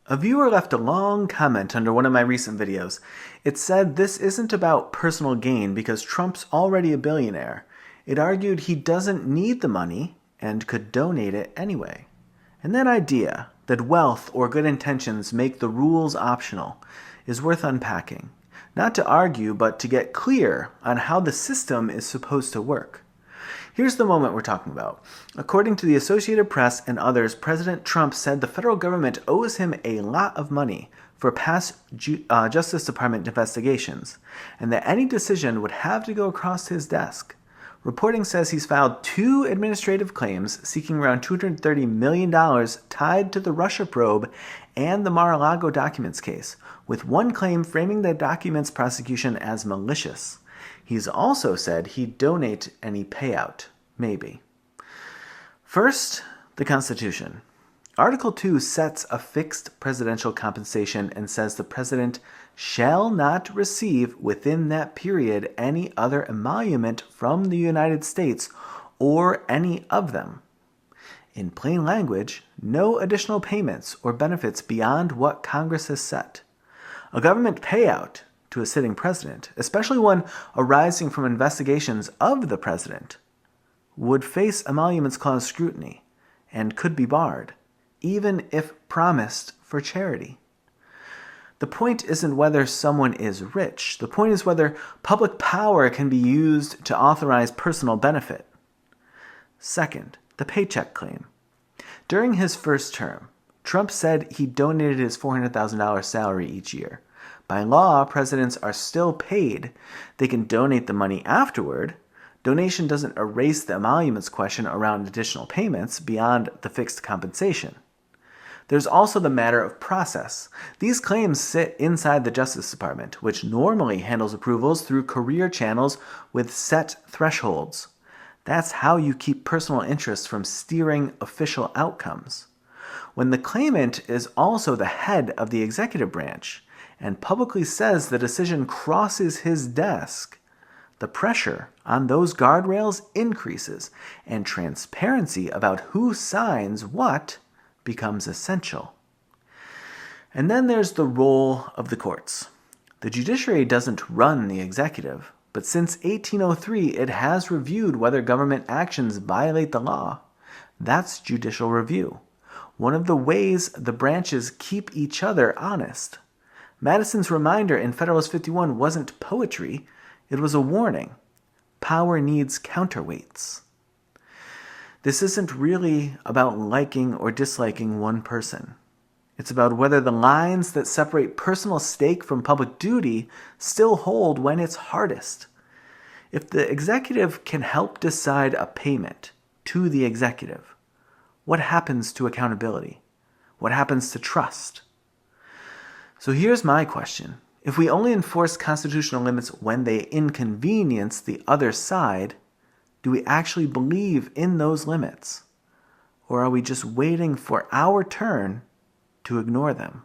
A viewer left a long comment under one of my recent videos. It said this isn't about personal gain because Trump's already a billionaire. It argued he doesn't need the money and could donate it anyway. And that idea, that wealth or good intentions make the rules optional, is worth unpacking. Not to argue, but to get clear on how the system is supposed to work. Here's the moment we're talking about. According to the Associated Press and others, President Trump said the federal government owes him a lot of money for past Justice Department investigations, and that any decision would have to go across his desk. Reporting says he's filed 2 administrative claims seeking around $230 million tied to the Russia probe and the Mar-a-Lago documents case, with one claim framing the documents prosecution as malicious. He's also said he'd donate any payout. Maybe. First, the Constitution. Article 2 sets a fixed presidential compensation and says the president shall not receive within that period any other emolument from the United States or any of them. In plain language, no additional payments or benefits beyond what Congress has set. A government payout to a sitting president, especially one arising from investigations of the president, would face Emoluments Clause scrutiny and could be barred, even if promised for charity. The point isn't whether someone is rich. The point is whether public power can be used to authorize personal benefit. Second, the paycheck claim. During his first term, Trump said he donated his $400,000 salary each year. By law, presidents are still paid. They can donate the money afterward. Donation doesn't erase the emoluments question around additional payments beyond the fixed compensation. There's also the matter of process. These claims sit inside the Justice Department, which normally handles approvals through career channels with set thresholds. That's how you keep personal interests from steering official outcomes. When the claimant is also the head of the executive branch and publicly says the decision crosses his desk, the pressure on those guardrails increases, and transparency about who signs what becomes essential. And then there's the role of the courts. The judiciary doesn't run the executive, but since 1803 it has reviewed whether government actions violate the law. That's judicial review. One of the ways the branches keep each other honest. Madison's reminder in Federalist 51 wasn't poetry, it was a warning. Power needs counterweights. This isn't really about liking or disliking one person. It's about whether the lines that separate personal stake from public duty still hold when it's hardest. If the executive can help decide a payment to the executive, what happens to accountability? What happens to trust? So here's my question. If we only enforce constitutional limits when they inconvenience the other side, do we actually believe in those limits? Or are we just waiting for our turn to ignore them?